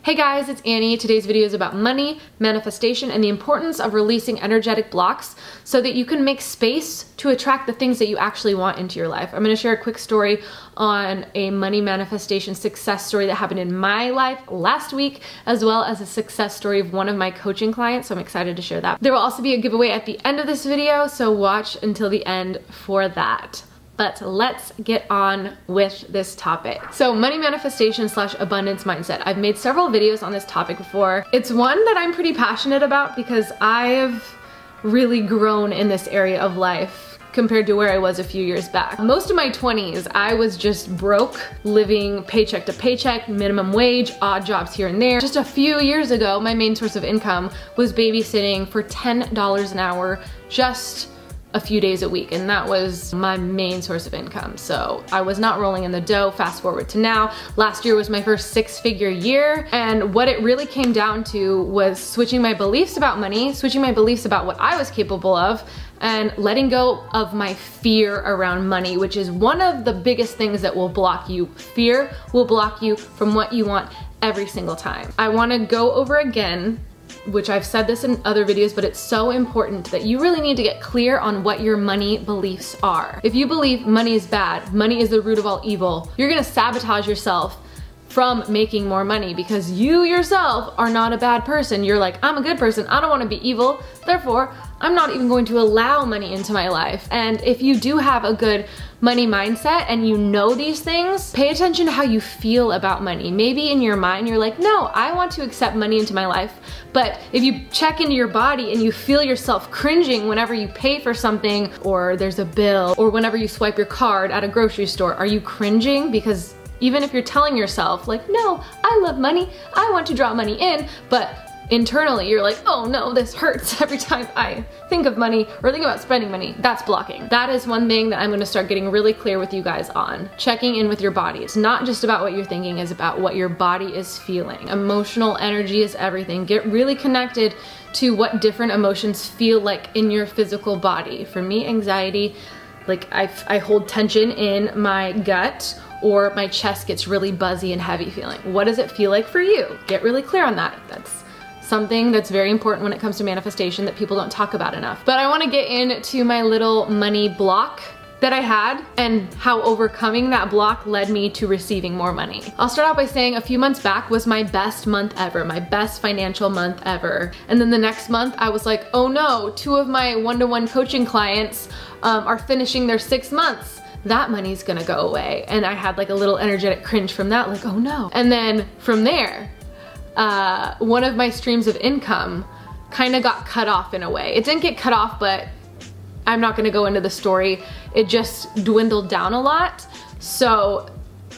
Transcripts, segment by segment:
Hey guys, it's Annie. Today's video is about money, manifestation, and the importance of releasing energetic blocks so that you can make space to attract the things that you actually want into your life. I'm going to share a quick story on a money manifestation success story that happened in my life last week, as well as a success story of one of my coaching clients, so I'm excited to share that. There will also be a giveaway at the end of this video, so watch until the end for that. But let's get on with this topic. So money manifestation / abundance mindset. I've made several videos on this topic before. It's one that I'm pretty passionate about because I've really grown in this area of life compared to where I was a few years back. Most of my 20s, I was just broke, living paycheck to paycheck, minimum wage, odd jobs here and there. Just a few years ago, my main source of income was babysitting for $10 an hour, just a few days a week, and that was my main source of income. So I was not rolling in the dough. Fast forward to now. Last year was my first 6-figure year, and what it really came down to was switching my beliefs about money, switching my beliefs about what I was capable of, and letting go of my fear around money, which is one of the biggest things that will block you. Fear will block you from what you want every single time. I want to go over again, which I've said this in other videos, but it's so important that you really need to get clear on what your money beliefs are. If you believe money is bad, money is the root of all evil, you're gonna sabotage yourself from making more money because you yourself are not a bad person. You're like, I'm a good person, I don't wanna be evil, therefore, I'm not even going to allow money into my life. And if you do have a good money mindset and you know these things, pay attention to how you feel about money. Maybe in your mind you're like, no, I want to accept money into my life. But if you check into your body and you feel yourself cringing whenever you pay for something, or there's a bill, or whenever you swipe your card at a grocery store, are you cringing? Because even if you're telling yourself like, no, I love money, I want to draw money in, but internally you're like, oh no, this hurts every time I think of money or think about spending money, that's blocking. That is one thing that I'm gonna start getting really clear with you guys on. Checking in with your body. It's not just about what you're thinking, it's about what your body is feeling. Emotional energy is everything. Get really connected to what different emotions feel like in your physical body. For me, anxiety, like I hold tension in my gut, or my chest gets really buzzy and heavy feeling. What does it feel like for you? Get really clear on that. That's something that's very important when it comes to manifestation that people don't talk about enough. But I wanna get into my little money block that I had and how overcoming that block led me to receiving more money. I'll start out by saying a few months back was my best month ever, my best financial month ever. And then the next month I was like, oh no, 2 of my one-to-one coaching clients are finishing their 6 months. That money's gonna go away. And I had like a little energetic cringe from that, like, oh no. And then from there, one of my streams of income kind of got cut off in a way. It didn't get cut off, but I'm not gonna go into the story. It just dwindled down a lot. So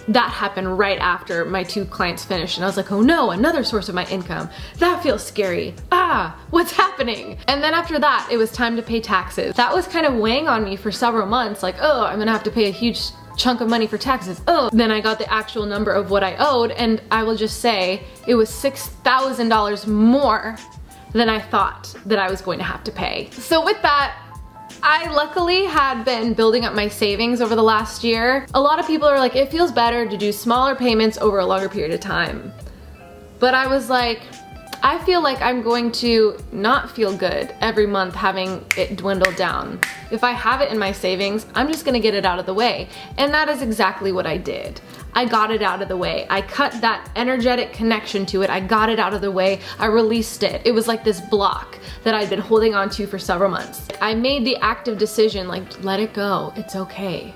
that happened right after my 2 clients finished, and I was like, oh no, another source of my income. That feels scary. Ah, what's happening? And then after that, it was time to pay taxes. That was kind of weighing on me for several months, like, oh, I'm gonna have to pay a huge chunk of money for taxes. Oh, then I got the actual number of what I owed, and I will just say it was $6,000 more than I thought that I was going to have to pay. So with that, I luckily had been building up my savings over the last year. A lot of people are like, it feels better to do smaller payments over a longer period of time. But I was like, I feel like I'm going to not feel good every month having it dwindle down. If I have it in my savings, I'm just gonna get it out of the way. And that is exactly what I did. I got it out of the way. I cut that energetic connection to it. I got it out of the way. I released it. It was like this block that I'd been holding on to for several months. I made the active decision, like, let it go. It's okay.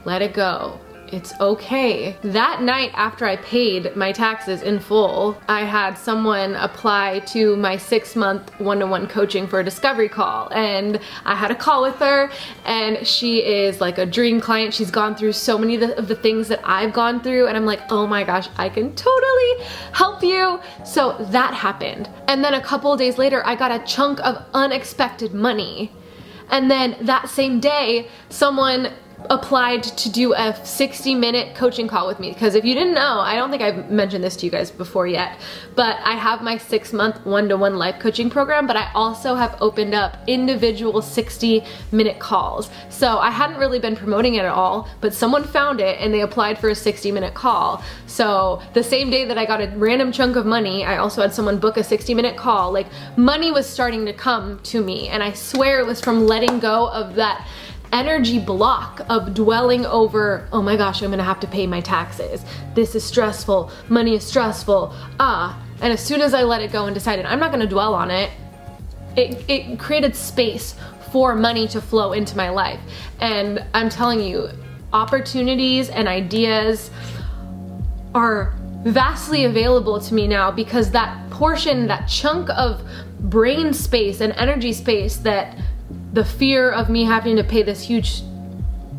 Let it go. It's okay. That night after I paid my taxes in full, I had someone apply to my 6-month one-to-one coaching for a discovery call, and I had a call with her, and she is like a dream client. She's gone through so many of the things that I've gone through, and I'm like, oh my gosh, I can totally help you. So that happened. And then a couple of days later, I got a chunk of unexpected money. And then that same day, someone applied to do a 60-minute coaching call with me. Because if you didn't know, I don't think I've mentioned this to you guys before yet, but I have my 6-month one-to-one life coaching program, but I also have opened up individual 60-minute calls. So I hadn't really been promoting it at all, but someone found it and they applied for a 60-minute call. So the same day that I got a random chunk of money, I also had someone book a 60-minute call. Like, money was starting to come to me, and I swear it was from letting go of that energy block of dwelling over, oh my gosh, I'm gonna have to pay my taxes. This is stressful, money is stressful, and as soon as I let it go and decided I'm not gonna dwell on it, it created space for money to flow into my life. And I'm telling you, opportunities and ideas are vastly available to me now because that portion, that chunk of brain space and energy space that the fear of me having to pay this huge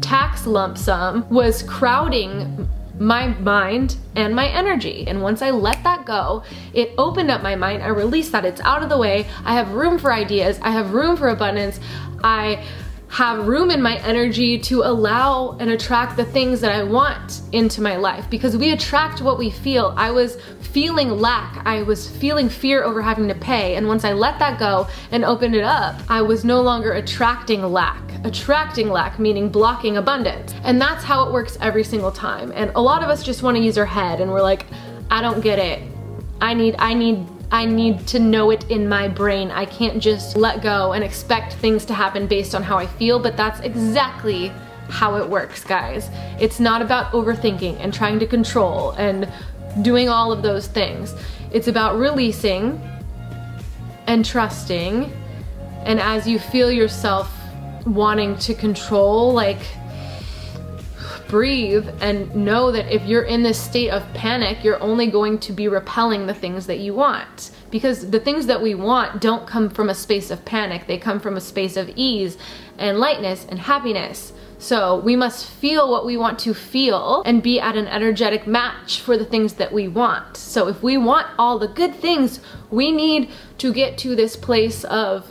tax lump sum was crowding my mind and my energy. And once I let that go, it opened up my mind. I released that. It's out of the way. I have room for ideas. I have room for abundance. I have room in my energy to allow and attract the things that I want into my life, because we attract what we feel. I was feeling lack. I was feeling fear over having to pay. And once I let that go and opened it up, I was no longer attracting lack. Attracting lack, meaning blocking abundance. And that's how it works every single time. And a lot of us just want to use our head and we're like, I don't get it. I need to know it in my brain. I can't just let go and expect things to happen based on how I feel, but that's exactly how it works, guys. It's not about overthinking and trying to control and doing all of those things. It's about releasing and trusting, and as you feel yourself wanting to control, like, breathe and know that if you're in this state of panic, you're only going to be repelling the things that you want. Because the things that we want don't come from a space of panic, they come from a space of ease and lightness and happiness. So we must feel what we want to feel and be at an energetic match for the things that we want. So if we want all the good things, we need to get to this place of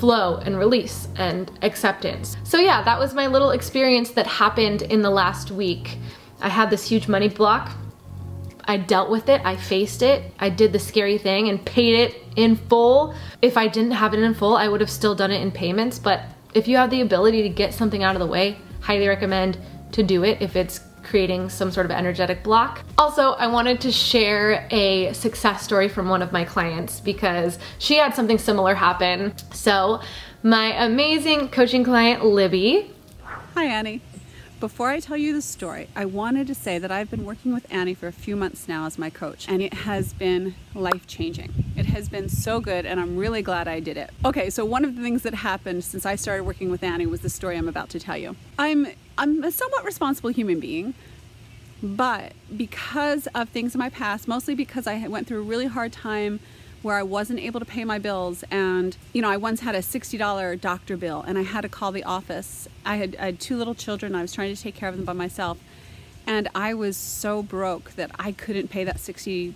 flow and release and acceptance. So yeah, that was my little experience that happened in the last week. I had this huge money block. I dealt with it, I faced it, I did the scary thing and paid it in full. If I didn't have it in full, I would have still done it in payments, but if you have the ability to get something out of the way, highly recommend to do it if it's creating some sort of energetic block. Also, I wanted to share a success story from one of my clients because she had something similar happen. So my amazing coaching client, Libby. Hi, Annie. Before I tell you the story, I wanted to say that I've been working with Annie for a few months now as my coach, and it has been life-changing. It has been so good, and I'm really glad I did it. Okay, so one of the things that happened since I started working with Annie was the story I'm about to tell you. I'm a somewhat responsible human being, but because of things in my past, mostly because I went through a really hard time where I wasn't able to pay my bills, and I once had a $60 doctor bill and I had to call the office. I had 2 little children, I was trying to take care of them by myself, and I was so broke that I couldn't pay that $60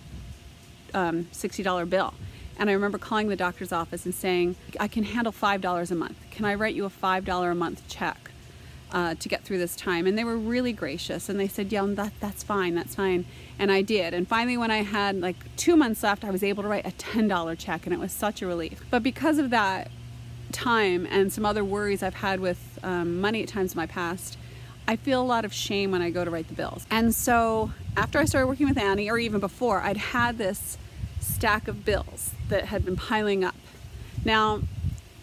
bill. And I remember calling the doctor's office and saying, I can handle $5 a month. Can I write you a $5 a month check to get through this time? And they were really gracious, and they said, yeah, that's fine, that's fine. And I did. And finally, when I had like 2 months left, I was able to write a $10 check, and it was such a relief. But because of that time and some other worries I've had with money at times in my past, I feel a lot of shame when I go to write the bills. And so after I started working with Annie, or even before, I'd had this stack of bills that had been piling up. Now,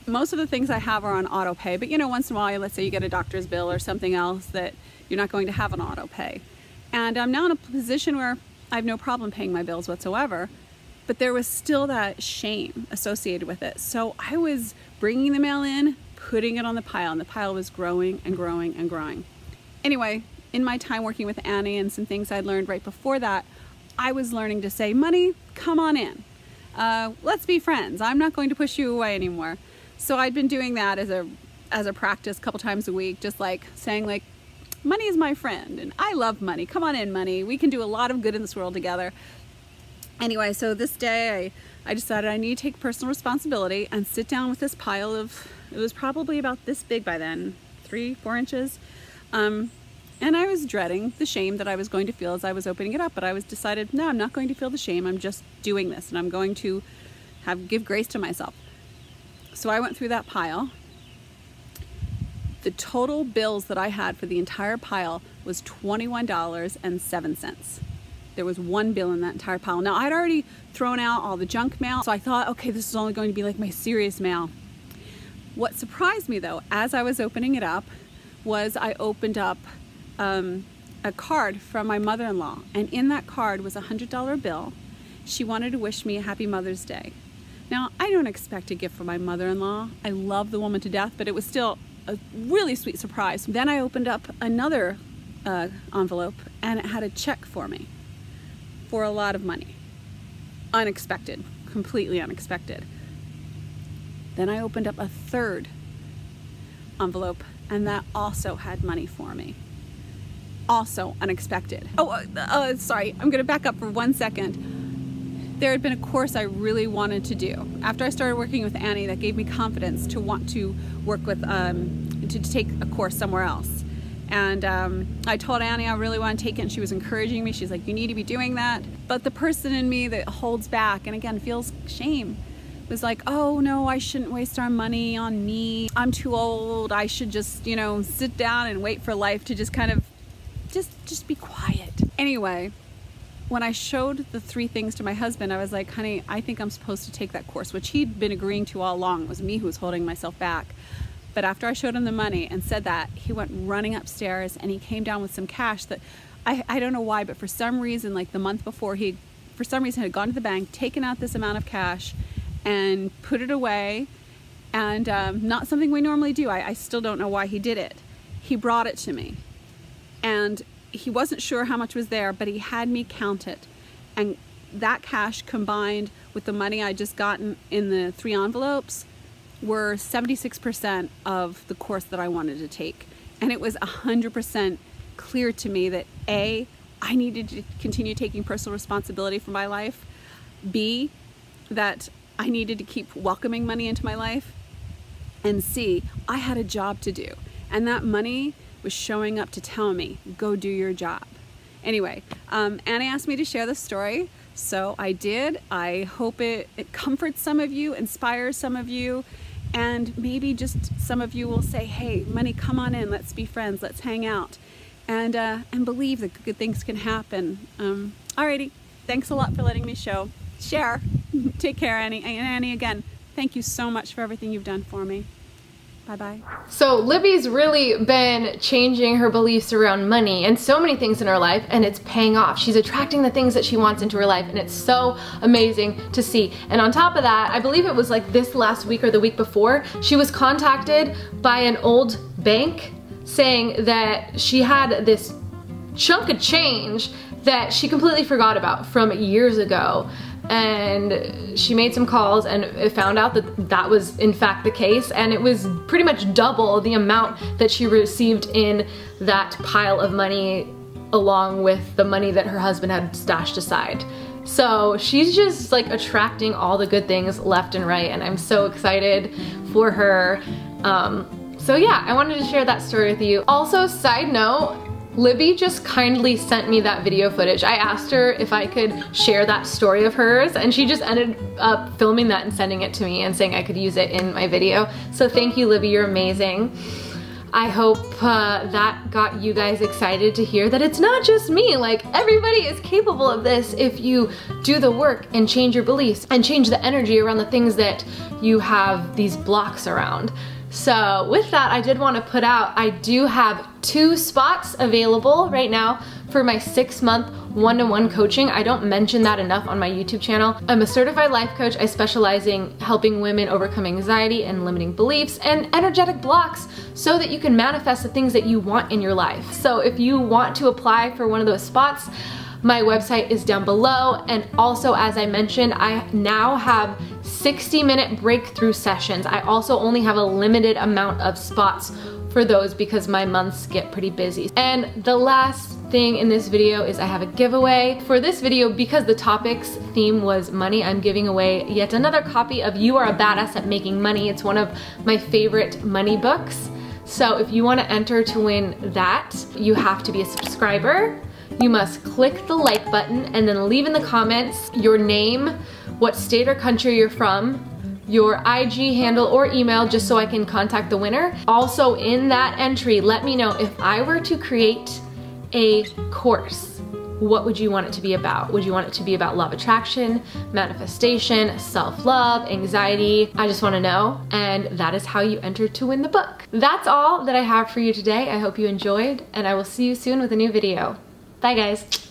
most of the things I have are on auto pay, but once in a while, let's say you get a doctor's bill or something else that you're not going to have on auto pay. And I'm now in a position where I have no problem paying my bills whatsoever, but there was still that shame associated with it. So I was bringing the mail in, putting it on the pile, and the pile was growing and growing and growing. Anyway, in my time working with Annie and some things I'd learned right before that, I was learning to say, money, come on in. Let's be friends. I'm not going to push you away anymore. So I'd been doing that as a practice a couple times a week, just like saying like, money is my friend and I love money. Come on in, money. We can do a lot of good in this world together. Anyway, so this day I decided I need to take personal responsibility and sit down with this pile of, it was probably about this big by then, 3-4 inches, And I was dreading the shame that I was going to feel as I was opening it up, but I was decided, no, I'm not going to feel the shame. I'm just doing this, and I'm going to give grace to myself. So I went through that pile. The total bills that I had for the entire pile was $21.07. There was one bill in that entire pile. Now, I'd already thrown out all the junk mail, so I thought, okay, this is only going to be like my serious mail. What surprised me though, as I was opening it up, was I opened up a card from my mother-in-law, and in that card was a $100 bill. She wanted to wish me a happy Mother's Day. Now, I don't expect a gift from my mother-in-law. I love the woman to death, but it was still a really sweet surprise. Then I opened up another envelope, and it had a check for me for a lot of money. Unexpected, completely unexpected. Then I opened up a third envelope, and that also had money for me. Also unexpected. Sorry, I'm gonna back up for 1 second. There had been a course I really wanted to do. After I started working with Annie, that gave me confidence to want to work with, to take a course somewhere else. And I told Annie I really want to take it, and she was encouraging me. She's like, you need to be doing that. But the person in me that holds back, and again, feels shame, was like, oh no, I shouldn't waste our money on me. I'm too old. I should just, you know, sit down and wait for life to just kind of, just be quiet. Anyway, when I showed the 3 things to my husband, I was like, honey, I think I'm supposed to take that course, which he'd been agreeing to all along. It was me who was holding myself back. But after I showed him the money and said that, he went running upstairs, and he came down with some cash that, I don't know why, but for some reason, like the month before, he, for some reason, had gone to the bank, taken out this amount of cash, and put it away, and not something we normally do. I still don't know why he did it. He brought it to me, and he wasn't sure how much was there, but he had me count it, and that cash combined with the money I just gotten in the 3 envelopes were 76% of the course that I wanted to take. And it was 100% clear to me that A, I needed to continue taking personal responsibility for my life, B, that I needed to keep welcoming money into my life, and C, I had a job to do, and that money was showing up to tell me, go do your job. Anyway, Annie asked me to share this story, so I did. I hope it comforts some of you, inspires some of you, and maybe just some of you will say, hey, money, come on in, let's be friends, let's hang out, and believe that good things can happen. Alrighty, thanks a lot for letting me share. Take care, Annie. And Annie, again, thank you so much for everything you've done for me. Bye-bye. So Libby's really been changing her beliefs around money and so many things in her life, and it's paying off. She's attracting the things that she wants into her life, and it's so amazing to see. And on top of that, I believe it was like this last week or the week before, she was contacted by an old bank saying that she had this chunk of change that she completely forgot about from years ago. And she made some calls and found out that that was in fact the case, and it was pretty much double the amount that she received in that pile of money, along with the money that her husband had stashed aside. So she's just like attracting all the good things left and right, and I'm so excited for her. So yeah, I wanted to share that story with you. Also, side note, Libby just kindly sent me that video footage. I asked her if I could share that story of hers, and she just ended up filming that and sending it to me and saying I could use it in my video. So thank you, Libby, you're amazing. I hope that got you guys excited to hear that it's not just me, like everybody is capable of this if you do the work and change your beliefs and change the energy around the things that you have these blocks around. So with that, I did want to put out, I do have 2 spots available right now for my 6-month one-to-one coaching. I don't mention that enough on my YouTube channel. I'm a certified life coach. I specialize in helping women overcome anxiety and limiting beliefs and energetic blocks so that you can manifest the things that you want in your life. So if you want to apply for one of those spots, my website is down below, and also, as I mentioned, I now have 60-minute breakthrough sessions. I also only have a limited amount of spots for those because my months get pretty busy. And the last thing in this video is I have a giveaway. For this video, because the topic's theme was money, I'm giving away yet another copy of You Are a Badass at Making Money. It's one of my favorite money books. So if you want to enter to win that, you have to be a subscriber. You must click the like button and then leave in the comments your name, what state or country you're from, your IG handle or email, just so I can contact the winner. Also in that entry, let me know if I were to create a course, what would you want it to be about? Would you want it to be about love attraction, manifestation, self-love, anxiety? I just want to know. And that is how you enter to win the book. That's all that I have for you today. I hope you enjoyed, and I will see you soon with a new video. Bye guys.